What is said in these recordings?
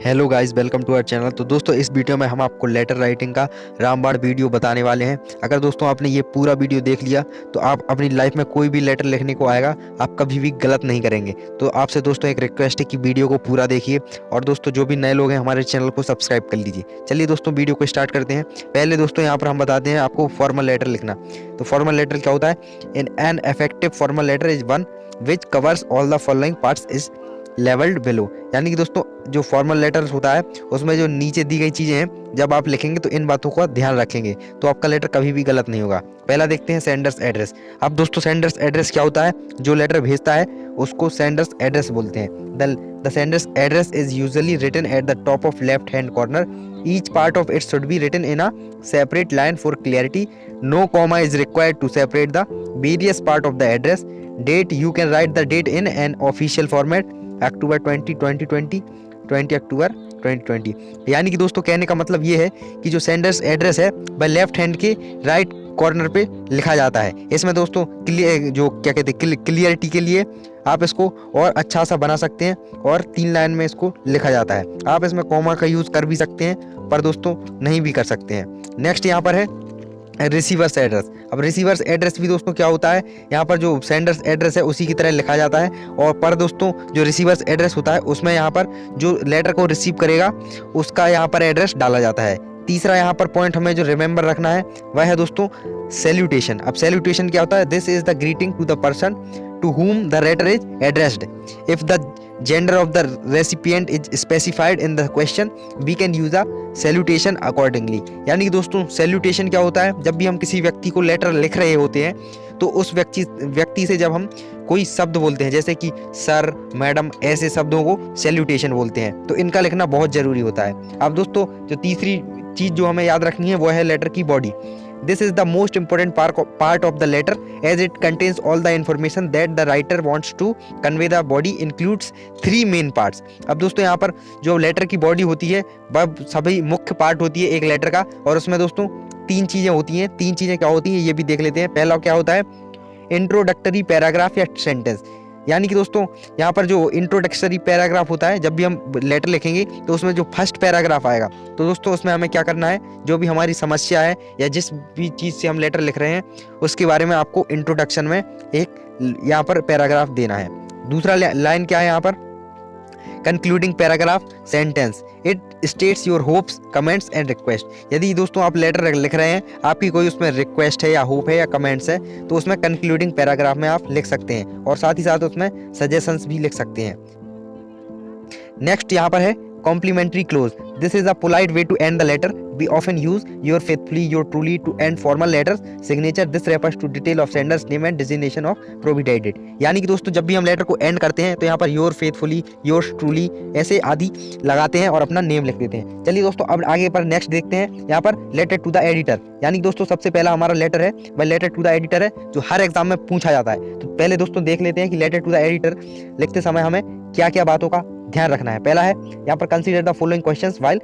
Hello guys, welcome to our channel. तो दोस्तों, इस वीडियो में हम आपको लेटर राइटिंग का रामबाण वीडियो बताने वाले हैं। अगर दोस्तों आपने ये पूरा वीडियो देख लिया तो आप अपनी लाइफ में कोई भी लेटर लिखने को आएगा, आप कभी भी गलत नहीं करेंगे। तो आपसे दोस्तों एक रिक्वेस्ट है कि वीडियो को पूरा देखिए, और दोस्तों जो भी नए लोग हैं हमारे चैनल को सब्सक्राइब कर लीजिए। चलिए दोस्तों, वीडियो को स्टार्ट करते हैं। पहले दोस्तों यहाँ पर हम बताते हैं आपको फॉर्मल लेटर लिखना। तो फॉर्मल लेटर क्या होता है? In an effective formal letter is one which covers all the following parts is labelled below. यानी कि दोस्तों जो फॉर्मल लेटर होता है उसमें जो नीचे दी गई चीज़ें हैं, जब आप लिखेंगे तो इन बातों का ध्यान रखेंगे, तो आपका लेटर कभी भी गलत नहीं होगा। पहला देखते हैं सेंडर्स एड्रेस। अब दोस्तों सेंडर्स एड्रेस क्या होता है? जो लेटर भेजता है उसको सेंडर्स एड्रेस बोलते हैं। The sender's address is usually written at the top of left hand corner. Each part of it should be written in a separate line for clarity. No comma is required to separate the various part of the address. Date, you can write the date in an official format. October 2020, 20 October 2020। यानी कि दोस्तों कहने का मतलब ये है कि जो सेंडर्स एड्रेस है वह लेफ्ट हैंड के राइट कॉर्नर पे लिखा जाता है। इसमें दोस्तों जो क्या कहते हैं, क्लियरिटी के लिए आप इसको और अच्छा सा बना सकते हैं, और 3 लाइन में इसको लिखा जाता है। आप इसमें कॉमा का यूज़ कर भी सकते हैं, पर दोस्तों नहीं भी कर सकते हैं। नेक्स्ट यहाँ पर है रिसीवर्स एड्रेस। अब रिसीवर्स एड्रेस भी दोस्तों क्या होता है? यहाँ पर जो सेंडर्स एड्रेस है उसी की तरह लिखा जाता है, और पर दोस्तों जो रिसीवर्स एड्रेस होता है उसमें यहाँ पर जो लेटर को रिसीव करेगा उसका यहाँ पर एड्रेस डाला जाता है। तीसरा यहाँ पर पॉइंट हमें जो रिमेंबर रखना है वह है दोस्तों सैल्यूटेशन। अब सैल्यूटेशन क्या होता है? This is the greeting to the person to whom the letter is addressed. If the gender of the recipient is specified in the question, we can use a salutation accordingly. यानी कि दोस्तों salutation क्या होता है? जब भी हम किसी व्यक्ति को लेटर लिख रहे होते हैं तो उस व्यक्ति से जब हम कोई शब्द बोलते हैं, जैसे कि सर, मैडम, ऐसे शब्दों को सैल्यूटेशन बोलते हैं। तो इनका लिखना बहुत जरूरी होता है। अब दोस्तों जो तीसरी चीज जो हमें याद रखनी है वो है लेटर की body. This is the most important part of the letter as it contains all the information that the writer wants to convey. The body includes 3 main parts. अब दोस्तों यहाँ पर जो लेटर की बॉडी होती है वह सभी मुख्य पार्ट होती है एक लेटर का, और उसमें दोस्तों 3 चीज़ें होती हैं। 3 चीज़ें क्या होती हैं ये भी देख लेते हैं। पहला क्या होता है? इंट्रोडक्टरी पैराग्राफ या सेंटेंस। यानी कि दोस्तों यहाँ पर जो इंट्रोडक्टरी पैराग्राफ होता है, जब भी हम लेटर लिखेंगे तो उसमें जो फर्स्ट पैराग्राफ आएगा, तो दोस्तों उसमें हमें क्या करना है? जो भी हमारी समस्या है या जिस भी चीज़ से हम लेटर लिख रहे हैं उसके बारे में आपको इंट्रोडक्शन में एक यहाँ पर पैराग्राफ देना है। दूसरा लाइन क्या है यहाँ पर? Concluding paragraph sentence. It states your hopes, comments and request. यदि दोस्तों आप लेटर लिख रहे हैं, आपकी कोई उसमें रिक्वेस्ट है या होप है या कमेंट्स है, तो उसमें कंक्लूडिंग पैराग्राफ में आप लिख सकते हैं, और साथ ही साथ उसमें सजेशंस भी लिख सकते हैं। नेक्स्ट यहाँ पर है complimentary clause. This is a polite way to end the letter. We often use your faithfully, your truly to end formal letters. Signature. This refers to detail of sender's name and designation of provided. यानी कि दोस्तों जब भी हम letter को and करते हैं तो यहाँ पर your faithfully, yours truly ऐसे आदि लगाते हैं और अपना नेम लिख देते हैं। चलिए दोस्तों अब आगे पर नेक्स्ट देखते हैं। यहाँ पर लेटर टू द एडिटर। यानी कि दोस्तों सबसे पहला हमारा लेटर है वह लेटर टू द एडिटर है, जो हर एग्जाम में पूछा जाता है। तो पहले दोस्तों देख लेते हैं कि लेटर टू द एडिटर लिखते समय हमें क्या क्या बातों का ध्यान रखना है। पहला है यहाँ पर consider the following questions while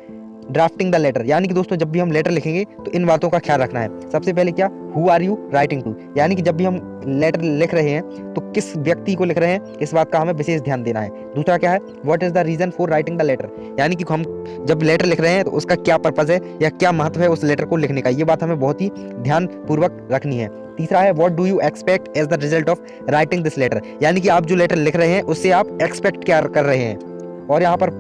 drafting the letter. यानी कि दोस्तों जब भी हम लेटर लिखेंगे तो इन बातों का ख्याल रखना है। सबसे पहले क्या? Who are you writing to. यानी कि जब भी हम लेटर लिख रहे हैं तो किस व्यक्ति को लिख रहे हैं, इस बात का हमें विशेष ध्यान देना है। दूसरा क्या है? What is the reason for writing the letter. यानी कि हम जब लेटर लिख रहे हैं तो उसका क्या पर्पज है या क्या महत्व है उस लेटर को लिखने का, ये बात हमें बहुत ही ध्यानपूर्वक रखनी है। तीसरा है what do you expect as the result of writing this letter. यानी कि आप जो लेटर लिख रहे हैं उससे आप एक्सपेक्ट क्या कर रहे हैं। और यहाँ पर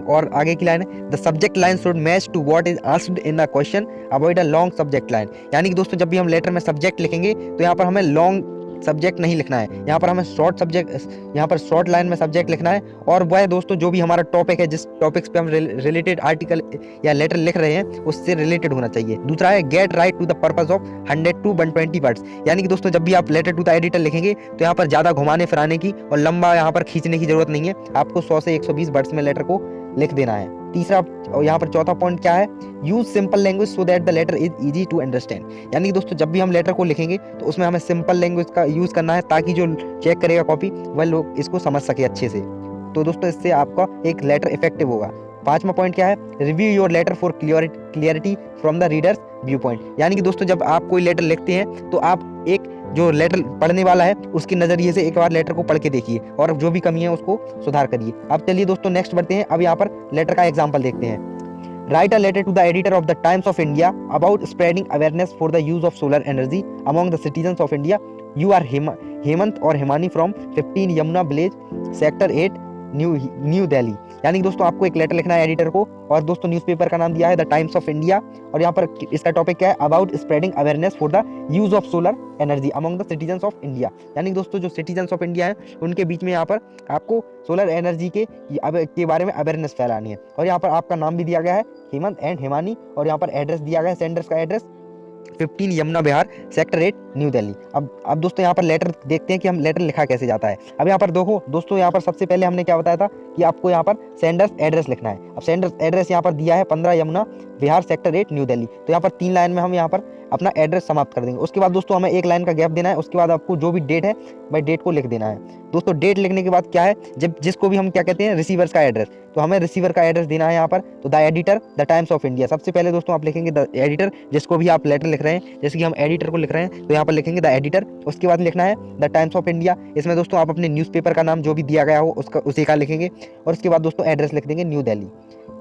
और आगे की लाइन है the subject line should match to what is asked in the question, avoid a long subject line. यानी कि दोस्तों जब भी हम लेटर में सब्जेक्ट लिखेंगे तो यहाँ पर हमें लॉन्ग सब्जेक्ट नहीं लिखना है, यहाँ पर हमें शॉर्ट सब्जेक्ट, यहाँ पर शॉर्ट लाइन में सब्जेक्ट लिखना है। और वह दोस्तों जो भी हमारा टॉपिक है, जिस टॉपिक्स पे हम रिलेटेड आर्टिकल या लेटर लिख रहे हैं उससे रिलेटेड होना चाहिए। दूसरा है get right to the purpose of 100 to 120 words. यानी कि दोस्तों जब भी आप लेटर टू द एडिटर लिखेंगे तो यहाँ पर ज़्यादा घुमाने फिराने की और लंबा यहाँ पर खींचने की जरूरत नहीं है। आपको 100 से 120 वर्ड्स में लेटर को लिख देना है। तीसरा और यहाँ पर चौथा पॉइंट क्या है? Use simple language so that the letter is easy to understand. यानी कि दोस्तों जब भी हम लेटर को लिखेंगे तो उसमें हमें सिंपल लैंग्वेज का यूज करना है, ताकि जो चेक करेगा कॉपी वह लोग इसको समझ सके अच्छे से। तो दोस्तों इससे आपका एक लेटर इफेक्टिव होगा। 5वां पॉइंट क्या है? Review your letter for clarity from the reader's view point. यानी कि दोस्तों जब आप कोई लेटर लिखते हैं तो आप एक जो लेटर पढ़ने वाला है उसके नज़रिए से एक बार लेटर को पढ़ के देखिए और जो भी कमी है उसको सुधार करिए। अब चलिए दोस्तों नेक्स्ट बढ़ते हैं। अब यहाँ पर लेटर का एग्जाम्पल देखते हैं। Write a letter to the editor of the Times of India about spreading awareness for the use of solar energy among the citizens of India. You are Hemant or Hemani from 15 Yamuna Village, Sector 8, new Delhi. यानी कि दोस्तों आपको एक letter लिखना है editor को और दोस्तों न्यूज़पेपर का नाम दिया है द टाइम्स ऑफ इंडिया और यहाँ पर इसका टॉपिक क्या है, about spreading awareness for the use of solar energy among the citizens of India. यानी कि दोस्तों जो सिटीजन्स ऑफ इंडिया है उनके बीच में यहाँ पर आपको सोलर एनर्जी के बारे में अवेयरनेस फैलानी है। और यहाँ पर आपका नाम भी दिया गया है हेमंत एंड हेमानी और यहाँ पर एड्रेस दिया गया है, सेंडर्स का एड्रेस 15 यमुना विहार, सेक्टर 8, न्यू दिल्ली। अब दोस्तों यहाँ पर लेटर देखते हैं कि हम लेटर लिखा कैसे जाता है। अब यहाँ पर देखो दोस्तों, यहाँ पर सबसे पहले हमने क्या बताया था कि आपको यहाँ पर सेंडर्स एड्रेस लिखना है। अब सेंडर्स एड्रेस यहाँ पर दिया है 15 यमुना विहार, सेक्टर 8, न्यू दिल्ली। तो यहाँ पर 3 लाइन में हम यहाँ पर अपना एड्रेस समाप्त कर देंगे। उसके बाद दोस्तों हमें 1 लाइन का गैप देना है। उसके बाद आपको जो भी डेट है भाई डेट को लिख देना है। दोस्तों डेट लिखने के बाद क्या है, जब जिसको भी हम क्या कहते हैं रिसीवर्स का एड्रेस, तो हमें रिसीवर का एड्रेस देना है यहाँ पर। तो the editor the times of India, सबसे पहले दोस्तों आप लिखेंगे द एडिटर, जिसको भी आप लेटर लिख रहे हैं, जैसे कि हम एडिटर को लिख रहे हैं तो यहाँ पर लिखेंगे द एडिटर। उसके बाद लिखना है द टाइम्स ऑफ इंडिया। इसमें दोस्तों आप अपने न्यूज़पेपर का नाम जो भी दिया गया हो उसका उसी का लिखेंगे और उसके बाद दोस्तों एड्रेस लिख देंगे न्यू दिल्ली।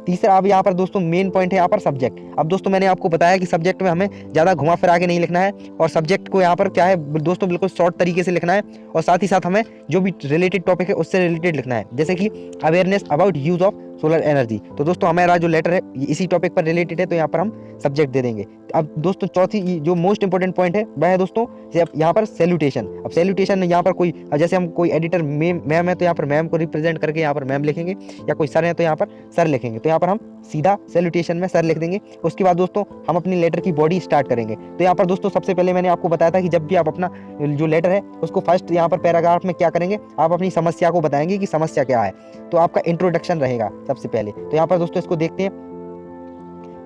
तीसरा अब यहाँ पर दोस्तों मेन पॉइंट है यहाँ पर सब्जेक्ट। अब दोस्तों मैंने आपको बताया कि सब्जेक्ट में हमें ज़्यादा घुमा फिरा के नहीं लिखना है और सब्जेक्ट को यहाँ पर क्या है दोस्तों बिल्कुल शॉर्ट तरीके से लिखना है और साथ ही साथ हमें जो भी रिलेटेड टॉपिक है उससे रिलेटेड लिखना है, जैसे कि awareness about use of solar energy. तो दोस्तों हमारा जो लेटर है इसी टॉपिक पर रिलेटेड है तो यहाँ पर हम सब्जेक्ट दे देंगे। अब दोस्तों चौथी जो मोस्ट इंपॉर्टेंट पॉइंट है वह है दोस्तों यहाँ पर सैल्यूटेशन। अब सैल्यूटेशन यहाँ पर कोई जैसे हम कोई एडिटर मैम है तो यहाँ पर मैम को रिप्रेजेंट करके यहाँ पर मैम लिखेंगे, या कोई सर है तो यहाँ पर सर लिखेंगे। तो यहाँ पर हम सीधा सैल्यूटेशन में सर लिख देंगे। उसके बाद दोस्तों हम अपनी लेटर की बॉडी स्टार्ट करेंगे। तो यहाँ पर दोस्तों सबसे पहले मैंने आपको बताया था कि जब भी आप अपना जो लेटर है उसको फर्स्ट यहाँ पर पैराग्राफ में क्या करेंगे, आप अपनी समस्या को बताएंगे कि समस्या क्या है। तो आपका इंट्रोडक्शन रहेगा सबसे पहले। तो यहाँ पर दोस्तों इसको देखते हैं।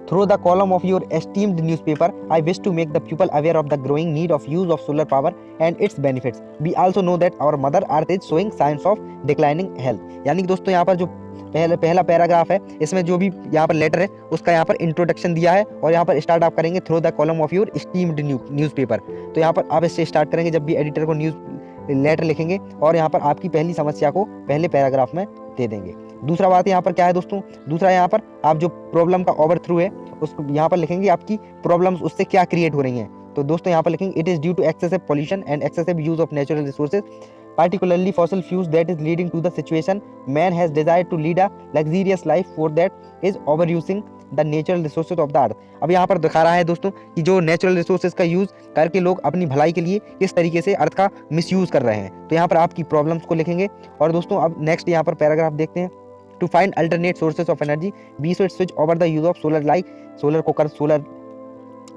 Through the column of your esteemed newspaper, I wish to make the people aware of the growing need of use of solar power and its benefits. We also know that our mother earth is showing signs of declining health. यानी कि दोस्तों यहाँ पर जो पहला paragraph है इसमें जो भी यहाँ पर लेटर है उसका यहाँ पर इंट्रोडक्शन दिया है और यहाँ पर स्टार्ट आप करेंगे through the column of your steamed newspaper. तो यहाँ पर आप इससे स्टार्ट करेंगे जब भी एडिटर को न्यूज़ लेटर लिखेंगे और यहाँ पर आपकी पहली समस्या को पहले पैराग्राफ में दे देंगे। दूसरा बात यहाँ पर क्या है दोस्तों, दूसरा यहाँ पर आप जो प्रॉब्लम का ओवर थ्रू है उसको यहाँ पर लिखेंगे आपकी प्रॉब्लम्स उससे क्या क्रिएट हो रही हैं। तो दोस्तों यहाँ पर लिखेंगे it is due to excessive pollution and excessive use of natural resources particularly fossil fuels that is leading to the situation man has desired to lead a luxurious life for that is overusing the natural resources of the earth। अब यहाँ पर दिखा रहा है दोस्तों कि जो natural resources का यूज करके लोग अपनी भलाई के लिए किस तरीके से अर्थ का मिसयूज कर रहे हैं। तो यहाँ पर आपकी प्रॉब्लम्स को लिखेंगे और दोस्तों अब नेक्स्ट यहाँ पर पैराग्राफ देखते हैं। To find alternate sources of energy we should switch over the use of solar like solar cooker,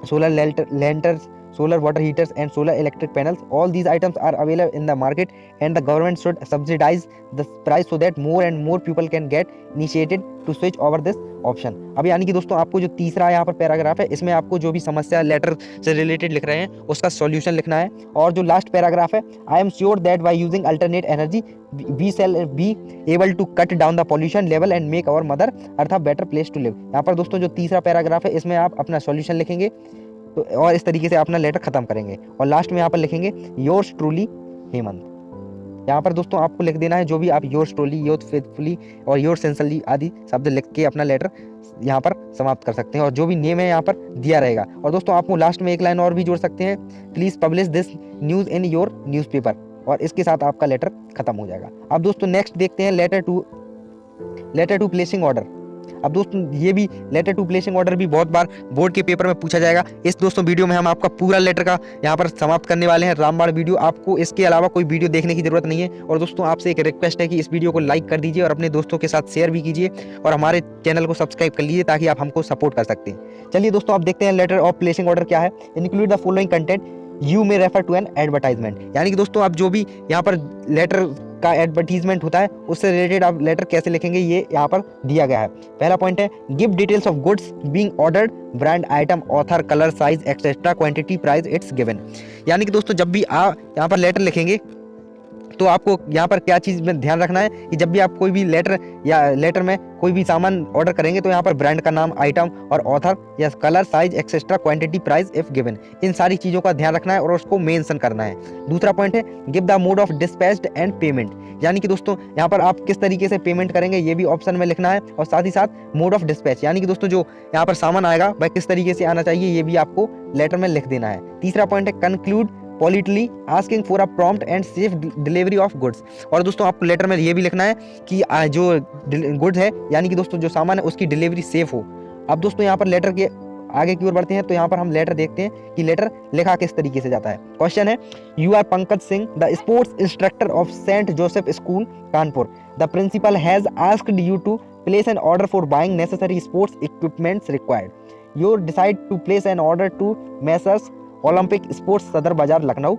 solar lanterns, solar water heaters and solar electric panels. All these items are available in the market and the government should subsidize the price so that more and more people can get initiated to switch over this option. अब यानी कि दोस्तों आपको जो तीसरा यहाँ पर paragraph है इसमें आपको जो भी समस्या लेटर से रिलेटेड लिख रहे हैं उसका सॉल्यूशन लिखना है। और जो लास्ट पैराग्राफ है I am sure that by using alternate energy we shall be able to cut down the pollution level and make our mother earth a better place to live. यहाँ पर दोस्तों जो तीसरा पैराग्राफ है इसमें आप अपना सॉल्यूशन लिखेंगे तो और इस तरीके से अपना लेटर खत्म करेंगे और लास्ट में यहाँ पर लिखेंगे योर्स ट्रूली हेमंत। यहाँ पर दोस्तों आपको लिख देना है जो भी आप योर्स ट्रूली, योर फेथफुली और योर सिंसियरली आदि शब्द लिख के अपना लेटर यहाँ पर समाप्त कर सकते हैं और जो भी नेम है यहाँ पर दिया रहेगा। और दोस्तों आपको लास्ट में एक लाइन और भी जोड़ सकते हैं, please publish this news in your newspaper, और इसके साथ आपका लेटर खत्म हो जाएगा। अब दोस्तों नेक्स्ट देखते हैं लेटर टू प्लेसिंग ऑर्डर। अब दोस्तों ये भी लेटर टू प्लेसिंग ऑर्डर भी बहुत बार बोर्ड के पेपर में पूछा जाएगा। इस दोस्तों वीडियो में हम आपका पूरा लेटर का यहाँ पर समाप्त करने वाले हैं, रामबाण वीडियो। आपको इसके अलावा कोई वीडियो देखने की जरूरत नहीं है। और दोस्तों आपसे एक रिक्वेस्ट है कि इस वीडियो को लाइक कर दीजिए और अपने दोस्तों के साथ शेयर भी कीजिए और हमारे चैनल को सब्सक्राइब कर लीजिए ताकि आप हमको सपोर्ट कर सकते हैं। चलिए दोस्तों आप देखते हैं लेटर ऑफ प्लेसिंग ऑर्डर क्या है। Include the following content you may refer to an advertisement. यानी कि दोस्तों आप जो भी यहाँ पर लेटर का एडवर्टीजमेंट होता है उससे रिलेटेड आप लेटर कैसे लिखेंगे ये यहाँ पर दिया गया है। पहला पॉइंट है give details of goods being ordered, brand, item, author, colour, size etcetera, quantity, price, it's given. यानी कि दोस्तों जब भी आप यहाँ पर लेटर लिखेंगे तो आपको यहाँ पर क्या चीज़ में ध्यान रखना है कि जब भी आप कोई भी लेटर में कोई भी सामान ऑर्डर करेंगे तो यहाँ पर ब्रांड का नाम, आइटम और ऑथर या colour, size, etcetera, quantity, price if given, इन सारी चीज़ों का ध्यान रखना है और उसको मेंशन करना है। दूसरा पॉइंट है give the mode of dispatched and payment, यानी कि दोस्तों यहाँ पर आप किस तरीके से पेमेंट करेंगे ये भी ऑप्शन में लिखना है और साथ ही साथ मोड ऑफ डिस्पैच, यानी कि दोस्तों जो यहाँ पर सामान आएगा वह किस तरीके से आना चाहिए ये भी आपको लेटर में लिख देना है। तीसरा पॉइंट है conclude politely asking for a prompt and safe delivery of goods, और दोस्तों आपको लेटर में ये भी लिखना है कि जो गुड्स है यानी कि दोस्तों जो सामान है उसकी डिलीवरी सेफ हो। अब दोस्तों यहाँ पर लेटर के आगे की ओर बढ़ते हैं तो यहाँ पर हम लेटर देखते हैं कि लेटर लिखा किस तरीके से जाता है। क्वेश्चन है you are Pankaj Singh the sports instructor of saint Joseph school Kanpur, the principal has asked you to place an order for buying necessary sports equipments required. You decide to place an order to Messrs Olympic Sports Sadar Bazaar Lucknow.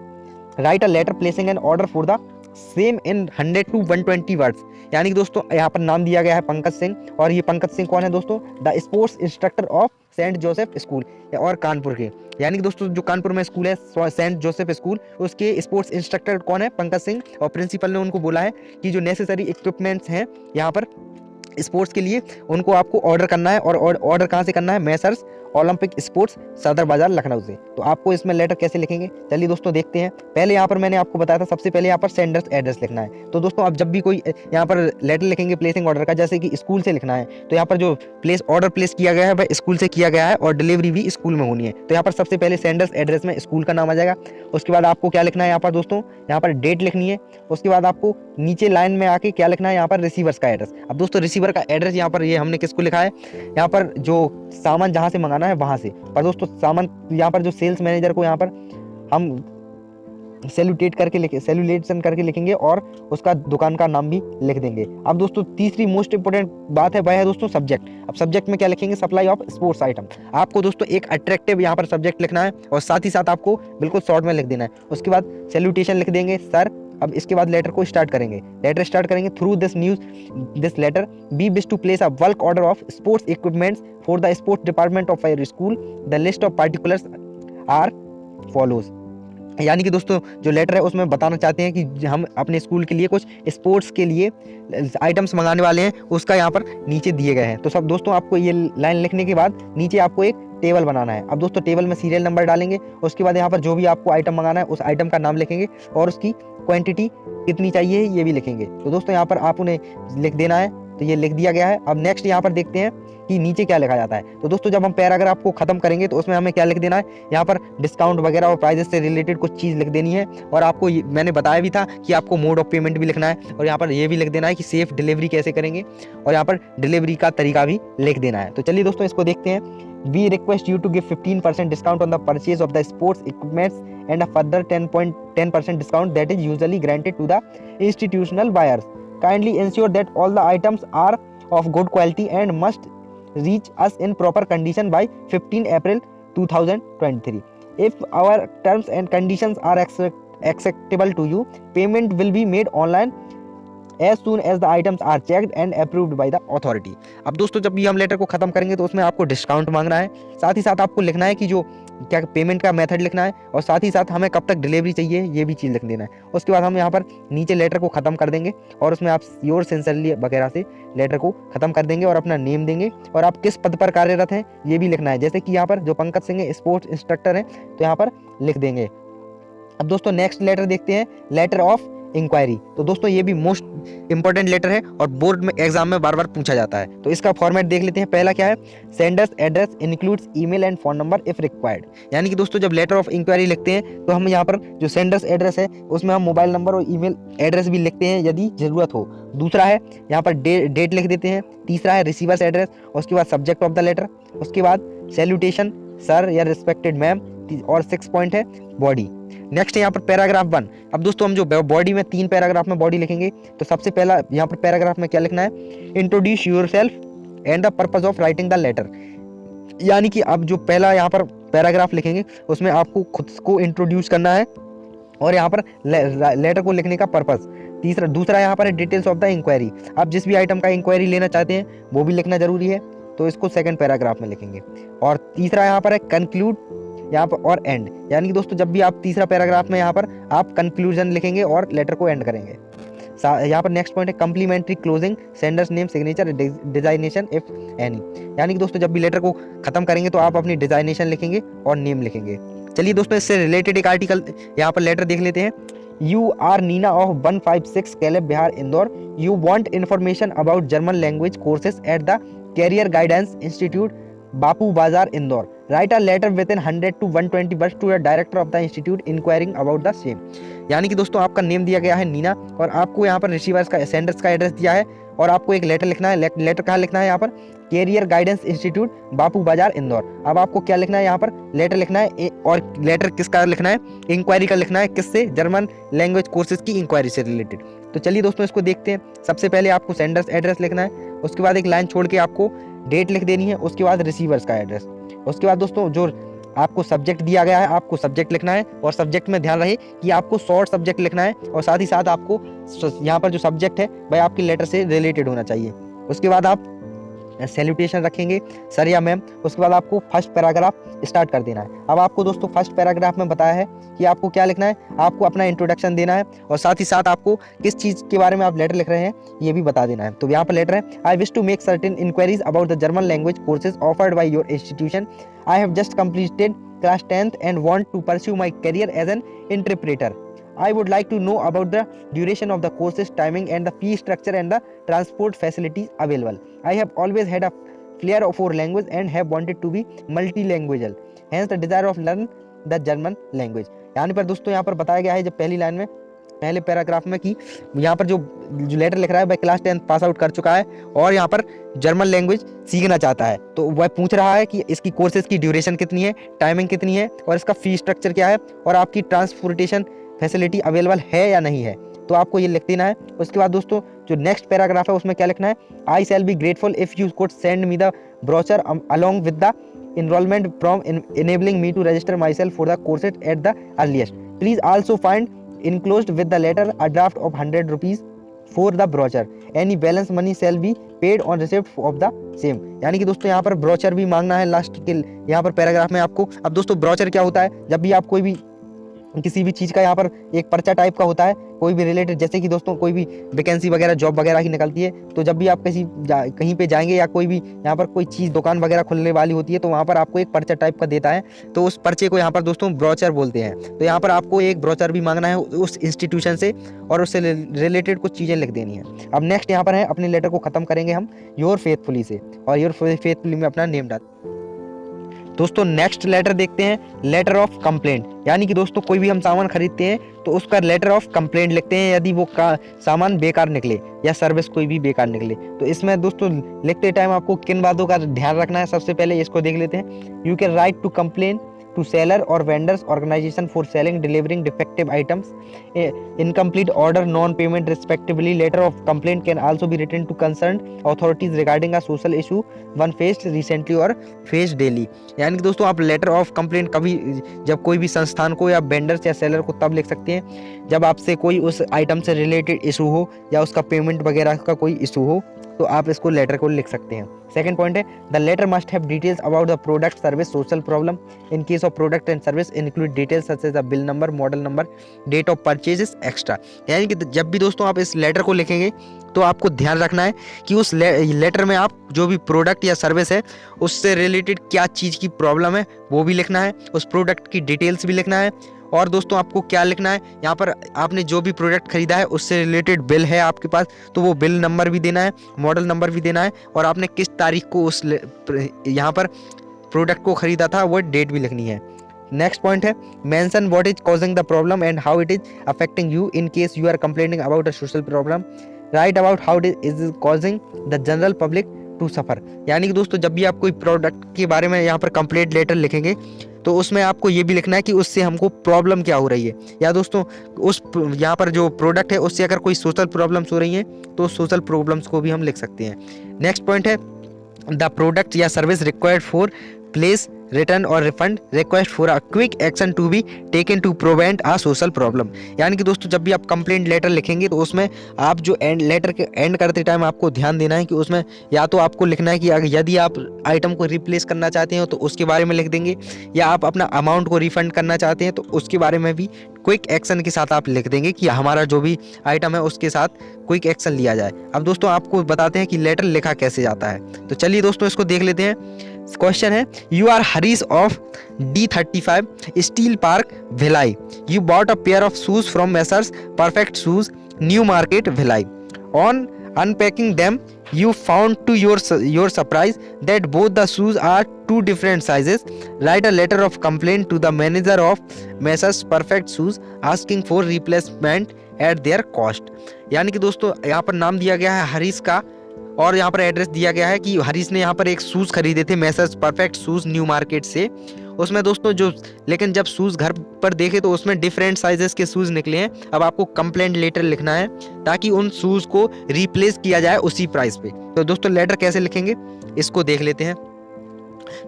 Write a letter placing an order for the same in 100 to 120 words. यानी कि दोस्तों यहाँ पर नाम दिया गया है पंकज सिंह, और ये पंकज सिंह कौन है दोस्तों? The sports instructor of saint Joseph school और कानपुर के, यानी कि दोस्तों जो कानपुर में स्कूल है सेंट जोसेफ स्कूल उसके स्पोर्ट्स इंस्ट्रक्टर कौन है? पंकज सिंह, और प्रिंसिपल ने उनको बोला है कि जो नेसेसरी इक्विपमेंट्स हैं यहाँ पर स्पोर्ट्स के लिए उनको आपको ऑर्डर करना है, और ऑर्डर कहाँ से करना है? मैसर्स ओलंपिक स्पोर्ट्स सदर बाजार लखनऊ से। तो आपको इसमें लेटर कैसे लिखेंगे चलिए दोस्तों देखते हैं। पहले यहाँ पर मैंने आपको बताया था सबसे पहले यहाँ पर सेंडर्स एड्रेस लिखना है। तो दोस्तों आप जब भी कोई यहाँ पर लेटर लिखेंगे प्लेसिंग ऑर्डर का, जैसे कि स्कूल से लिखना है तो यहाँ पर जो ऑर्डर प्लेस किया गया है वह स्कूल से किया गया है और डिलीवरी भी स्कूल में होनी है। तो यहाँ पर सबसे पहले सेंडर्स एड्रेस में स्कूल का नाम आ जाएगा। उसके बाद आपको क्या लिखना है यहाँ पर दोस्तों? यहाँ पर डेट लिखनी है। उसके बाद आपको नीचे लाइन में आके क्या लिखना है? यहाँ पर रिसीवर्स का एड्रेस। अब दोस्तों रिसीवर का एड्रेस यहाँ पर ये हमने किसको लिखा है? यहाँ पर जो सामान जहाँ से मंगाना है वहाँ से, पर दोस्तों सामान यहाँ पर जो सेल्स मैनेजर को यहाँ पर हम सेल्यूलेशन करके लिखेंगे और उसका दुकान का नाम भी लिख देंगे। अब दोस्तों तीसरी मोस्ट इंपोर्टेंट बात है वह है दोस्तों सब्जेक्ट। अब सब्जेक्ट में क्या लिखेंगे? Supply of sports item. आपको दोस्तों एक अट्रैक्टिव यहाँ पर सब्जेक्ट लिखना है और साथ ही साथ आपको बिल्कुल शॉर्ट में लिख देना है। उसके बाद सैल्यूटेशन लिख देंगे सर। अब इसके बाद लेटर को स्टार्ट करेंगे। लेटर स्टार्ट करेंगे through this letter we wish to place a bulk order of sports equipments for the sports department of your school. The list of particulars are follows, यानी कि दोस्तों जो लेटर है उसमें बताना चाहते हैं कि हम अपने स्कूल के लिए कुछ स्पोर्ट्स के लिए आइटम्स मंगाने वाले हैं, उसका यहाँ पर नीचे दिए गए हैं। तो सब दोस्तों आपको ये लाइन लिखने के बाद नीचे आपको एक टेबल बनाना है। अब दोस्तों टेबल में सीरियल नंबर डालेंगे। उसके बाद यहाँ पर जो भी आपको आइटम मंगाना है उस आइटम का नाम लिखेंगे और उसकी क्वांटिटी कितनी चाहिए ये भी लिखेंगे। तो दोस्तों यहाँ पर आप उन्हें लिख देना है। तो ये लिख दिया गया है। अब नेक्स्ट यहाँ पर देखते हैं कि नीचे क्या लिखा जाता है। तो दोस्तों जब हम पैराग्राफ को खत्म करेंगे तो उसमें हमें क्या लिख देना है? यहाँ पर डिस्काउंट वगैरह और प्राइजेस से रिलेटेड कुछ चीज़ लिख देनी है। और आपको मैंने बताया भी था कि आपको मोड ऑफ पेमेंट भी लिखना है और यहाँ पर ये भी लिख देना है कि सेफ डिलीवरी कैसे करेंगे और यहाँ पर डिलीवरी का तरीका भी लिख देना है। तो चलिए दोस्तों इसको देखते हैं। We request you to give 15% discount on the purchase of the sports equipments and a further 10% discount that is usually granted to the institutional buyers. Kindly ensure that all the items are of good quality and must reach us in proper condition by 15 April 2023. If our terms and conditions are acceptable to you, payment will be made online as soon as the items are checked and approved by the authority. अब दोस्तों जब भी हम letter को खत्म करेंगे तो उसमें आपको डिस्काउंट मांगना है, साथ ही साथ आपको लिखना है कि जो क्या पेमेंट का मेथड लिखना है और साथ ही साथ हमें कब तक डिलीवरी चाहिए ये भी चीज़ लिख देना है। उसके बाद हम यहाँ पर नीचे लेटर को ख़त्म कर देंगे और उसमें आप योर सिंसियरली वगैरह से लेटर को ख़त्म कर देंगे और अपना नेम देंगे और आप किस पद पर कार्यरत हैं ये भी लिखना है। जैसे कि यहाँ पर जो पंकज सिंह है स्पोर्ट्स इंस्ट्रक्टर हैं तो यहाँ पर लिख देंगे। अब दोस्तों नेक्स्ट लेटर देखते हैं, लेटर ऑफ इंक्वायरी। तो दोस्तों ये भी मोस्ट इंपॉर्टेंट लेटर है और बोर्ड में एग्जाम में बार बार पूछा जाता है। तो इसका फॉर्मेट देख लेते हैं। पहला क्या है? Sender's address includes email and phone number if required, यानी कि दोस्तों जब लेटर ऑफ इंक्वायरी लिखते हैं तो हम यहाँ पर जो सेंडर्स एड्रेस है उसमें हम मोबाइल नंबर और ईमेल एड्रेस भी लिखते हैं यदि जरूरत हो। दूसरा है यहाँ पर डेट लिख देते हैं। तीसरा है रिसीवर्स एड्रेस। उसके बाद सब्जेक्ट ऑफ द लेटर। उसके बाद सैल्यूटेशन सर या रिस्पेक्टेड मैम, और 6 पॉइंट है बॉडी। नेक्स्ट है यहाँ पर पैराग्राफ 1। अब दोस्तों हम जो बॉडी में 3 पैराग्राफ में बॉडी लिखेंगे तो सबसे पहला यहाँ पर पैराग्राफ में क्या लिखना है? Introduce yourself and the purpose of writing the letter, यानी कि अब जो पहला यहाँ पर पैराग्राफ लिखेंगे उसमें आपको खुद को इंट्रोड्यूस करना है और यहाँ पर लेटर को लिखने का पर्पस। दूसरा यहाँ पर है डिटेल्स ऑफ द इंक्वायरी। आप जिस भी आइटम का इंक्वायरी लेना चाहते हैं वो भी लिखना जरूरी है, तो इसको सेकंड पैराग्राफ में लिखेंगे। और तीसरा यहाँ पर है कंक्लूड यहाँ पर और एंड, यानी कि दोस्तों जब भी आप तीसरा पैराग्राफ में यहाँ पर आप कंक्लूजन लिखेंगे और लेटर को एंड करेंगे। यहाँ पर नेक्स्ट पॉइंट है complimentary closing, sender's name, signature, designation if any, यानी कि दोस्तों जब भी लेटर को खत्म करेंगे तो आप अपनी डिजाइनेशन लिखेंगे और नेम लिखेंगे। चलिए दोस्तों इससे रिलेटेड एक आर्टिकल यहाँ पर लेटर देख लेते हैं। यू आर नीना ऑफ 156 कैलेब Bihar Indore, you want information about German language courses at the career guidance institute Bapu Bazaar Indore, write a letter within 100 to 120 words to the director of the institute enquiring about the same. यानी कि दोस्तों आपका name दिया गया है नीना और आपको यहाँ पर रिसीवर्स का सेंडर्स का एड्रेस दिया है और आपको एक लेटर लिखना है। लेटर कहाँ लिखना है? यहाँ पर career guidance institute Bapu Bazaar Indore. अब आपको क्या लिखना है? यहाँ पर लेटर लिखना है और लेटर किसका लिखना है? इंक्वायरी का लिखना है। किससे? जर्मन लैंग्वेज कोर्सेज की इंक्वायरी से रिलेटेड। तो चलिए दोस्तों इसको देखते हैं। सबसे पहले आपको सेंडर्स एड्रेस लिखना है, उसके बाद एक लाइन छोड़ के आपको डेट लिख देनी है, उसके बाद रिसीवर्स का एड्रेस, उसके बाद दोस्तों जो आपको सब्जेक्ट दिया गया है आपको सब्जेक्ट लिखना है और सब्जेक्ट में ध्यान रहे कि आपको शॉर्ट सब्जेक्ट लिखना है और साथ ही साथ आपको यहाँ पर जो सब्जेक्ट है वह आपके लेटर से रिलेटेड होना चाहिए। उसके बाद आप सैल्यूटेशन रखेंगे सर या मैम। उसके बाद आपको फर्स्ट पैराग्राफ स्टार्ट कर देना है। अब आपको दोस्तों फर्स्ट पैराग्राफ में बताया है कि आपको क्या लिखना है, आपको अपना इंट्रोडक्शन देना है और साथ ही साथ आपको किस चीज़ के बारे में आप लेटर लिख रहे हैं ये भी बता देना है। तो यहाँ पर लेटर है, I wish to make certain inquiries about the German language courses offered by your institution. I have just completed class 10th and want to pursue my career as an interpreter. I would like to know about the duration of the courses, timing and the fee structure and the transport facilities available. I have always had a flair for language and have wanted to be multilingual. Hence the desire of learn the German language. यानी पर दोस्तों यहाँ पर बताया गया है जब पहली लाइन में पहले पैराग्राफ में कि यहाँ पर जो लेटर लिख रहा है वह क्लास 10 पास आउट कर चुका है और यहाँ पर जर्मन लैंग्वेज सीखना चाहता है। तो वह पूछ रहा है कि इसकी कोर्सेज की ड्यूरेशन कितनी है, टाइमिंग कितनी है और इसका फी स्ट्रक्चर क्या है और आपकी ट्रांसपोर्टेशन फैसिलिटी अवेलेबल है या नहीं है। तो आपको ये लिख देना है। उसके बाद दोस्तों जो नेक्स्ट पैराग्राफ है उसमें क्या लिखना है, I shall be grateful if you could send me the brochure along with the enrollment from enabling me to register myself for the courses at the earliest. Please also find enclosed with the letter a draft of 100 rupees for the brochure. Any balance money shall be paid on receipt of the same. यानी कि दोस्तों यहाँ पर brochure भी मांगना है last के यहाँ पर पैराग्राफ में आपको। अब दोस्तों ब्रोचर क्या होता है, जब भी आप कोई भी किसी भी चीज़ का यहाँ पर एक पर्चा टाइप का होता है कोई भी रिलेटेड, जैसे कि दोस्तों कोई भी वैकेंसी वगैरह जॉब वगैरह की निकलती है तो जब भी आप कहीं पे जाएंगे या कोई भी यहाँ पर कोई चीज़ दुकान वगैरह खुलने वाली होती है तो वहाँ पर आपको एक पर्चा टाइप का देता है, तो उस पर्चे को यहाँ पर दोस्तों ब्रोचर बोलते हैं। तो यहाँ पर आपको एक ब्रोचर भी मांगना है उस इंस्टीट्यूशन से और उससे रिलेटेड कुछ चीज़ें लिख देनी है। अब नेक्स्ट यहाँ पर है अपने लेटर को ख़त्म करेंगे हम योर फेथफुली से और योर फेथफुली में अपना नेम डाल। दोस्तों नेक्स्ट लेटर देखते हैं, लेटर ऑफ कंप्लेंट। यानी कि दोस्तों कोई भी हम सामान खरीदते हैं तो उसका लेटर ऑफ कंप्लेंट लिखते हैं यदि वो सामान बेकार निकले या सर्विस कोई भी बेकार निकले। तो इसमें दोस्तों लिखते टाइम आपको किन बातों का ध्यान रखना है, सबसे पहले इसको देख लेते हैं। You can write to complain to seller or vendors organization for selling delivering defective items, incomplete order, non-payment respectively. Letter of complaint can also be written to concerned authorities regarding a social issue one faced recently or faced daily. यानी कि दोस्तों आप letter of complaint कभी जब कोई भी संस्थान को या वेंडर्स या सेलर को तब लिख सकते हैं जब आपसे कोई उस आइटम से रिलेटेड इशू हो या उसका पेमेंट वगैरह का कोई इशू हो तो आप इसको लेटर को लिख सकते हैं। सेकंड पॉइंट है the letter must have details about the product service social problem. In case of product and service include details such as the bill number, model number, date of purchase extra. यानी कि जब भी दोस्तों आप इस letter को लिखेंगे तो आपको ध्यान रखना है कि उस लेटर में आप जो भी प्रोडक्ट या सर्विस है उससे रिलेटेड क्या चीज़ की प्रॉब्लम है वो भी लिखना है, उस प्रोडक्ट की डिटेल्स भी लिखना है और दोस्तों आपको क्या लिखना है, यहाँ पर आपने जो भी प्रोडक्ट खरीदा है उससे रिलेटेड बिल है आपके पास तो वो बिल नंबर भी देना है, मॉडल नंबर भी देना है और आपने किस तारीख को उस यहाँ पर प्रोडक्ट को खरीदा था वो डेट भी लिखनी है। नेक्स्ट पॉइंट है mention what is causing the problem and how it is affecting you in case you are complaining about a social problem. Write about how it is causing the general public to suffer. यानी कि दोस्तों जब भी आप कोई product के बारे में यहाँ पर कंप्लेंट लेटर लिखेंगे तो उसमें आपको ये भी लिखना है कि उससे हमको प्रॉब्लम क्या हो रही है या दोस्तों उस यहाँ पर जो प्रोडक्ट है उससे अगर कोई सोशल प्रॉब्लम्स हो रही हैं तो सोशल प्रॉब्लम्स को भी हम लिख सकते हैं। नेक्स्ट पॉइंट है द प्रोडक्ट या service required for place return और refund request for a quick action to be taken to prevent a social problem. यानी कि दोस्तों जब भी आप कंप्लेंट लेटर लिखेंगे तो उसमें आप जो लेटर के एंड करते टाइम आपको ध्यान देना है कि उसमें या तो आपको लिखना है कि यदि आप आइटम को रिप्लेस करना चाहते हो तो उसके बारे में लिख देंगे, या आप अपना अमाउंट को रिफंड करना चाहते हैं तो उसके बारे में भी क्विक एक्शन के साथ आप लिख देंगे कि हमारा जो भी आइटम है उसके साथ क्विक एक्शन लिया जाए। अब दोस्तों आपको बताते हैं कि लेटर लिखा कैसे जाता है। तो चलिए दोस्तों इसको देख लेते हैं। क्वेश्चन है, you are Harish of D35 steel park Bhilai. You bought a pair of shoes from messrs perfect shoes new market Bhilai. On unpacking them you found to your surprise that both the shoes are two different sizes. Write a letter of complaint to the manager of Messrs Perfect Shoes asking for replacement at their cost। यानी कि दोस्तों यहाँ पर नाम दिया गया है हरीश का और यहाँ पर एड्रेस दिया गया है कि हरीश ने यहाँ पर एक शूज़ खरीदे थे Messrs perfect shoes new market से। उसमें दोस्तों लेकिन जब शूज़ घर पर देखे तो उसमें डिफरेंट साइजेस के शूज़ निकले हैं। अब आपको कंप्लेंट लेटर लिखना है ताकि उन शूज़ को रिप्लेस किया जाए उसी प्राइस पे। तो दोस्तों लेटर कैसे लिखेंगे इसको देख लेते हैं।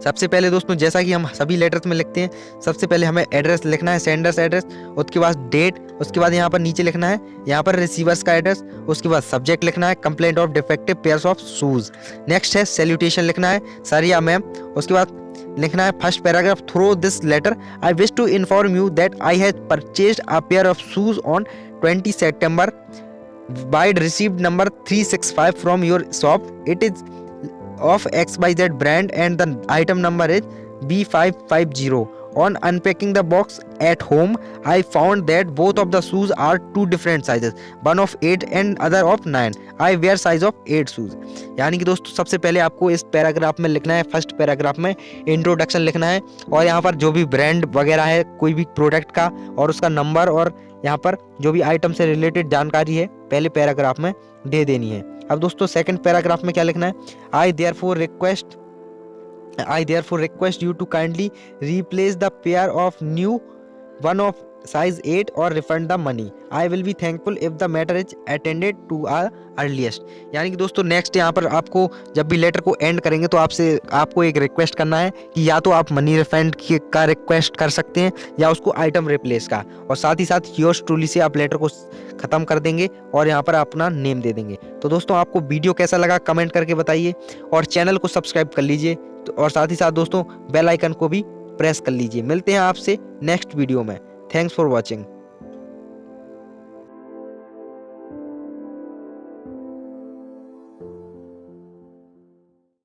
सबसे पहले दोस्तों जैसा कि हम सभी लेटर्स में लिखते हैं, सबसे पहले हमें एड्रेस लिखना है, सेंडर्स एड्रेस, उसके बाद डेट, उसके बाद यहाँ पर नीचे लिखना है यहाँ पर रिसीवर्स का एड्रेस, उसके बाद सब्जेक्ट लिखना है complaint of defective pairs of shoes. Next है सैल्यूटेशन लिखना है सर या मैम। उसके बाद लिखना है first paragraph, through this letter I wish to inform you that I have purchased a pair of shoes on 20 September by received number 365 from your shop. It is of XYZ brand and the item number is B550. On unpacking the box at home, I found that both of the shoes are two different sizes, one of 8 and other of 9. I wear size of 8 shoes। यानी कि दोस्तों सबसे पहले आपको इस paragraph में लिखना है, फर्स्ट पैराग्राफ में इंट्रोडक्शन लिखना है और यहाँ पर जो भी ब्रांड वगैरह है कोई भी प्रोडक्ट का और उसका नंबर और यहाँ पर जो भी आइटम से रिलेटेड जानकारी है पहले पैराग्राफ में दे देनी है। अब दोस्तों सेकंड पैराग्राफ में क्या लिखना है, I therefore request you to kindly replace the pair of new one of size 8 or refund the money. I will be thankful if the matter is attended to our earliest। यानी कि दोस्तों next यहाँ पर आपको जब भी letter को and करेंगे तो आपको एक रिक्वेस्ट करना है कि या तो आप मनी रिफंड का रिक्वेस्ट कर सकते हैं या उसको आइटम रिप्लेस का, और साथ ही साथ योर्स ट्रूली से आप लेटर को ख़त्म कर देंगे और यहाँ पर अपना नेम दे देंगे। तो दोस्तों आपको वीडियो कैसा लगा कमेंट करके बताइए और चैनल को सब्सक्राइब कर लीजिए और साथ ही साथ दोस्तों बेल आइकन को भी प्रेस कर लीजिए। मिलते हैं आपसे नेक्स्ट वीडियो में। Thanks for watching.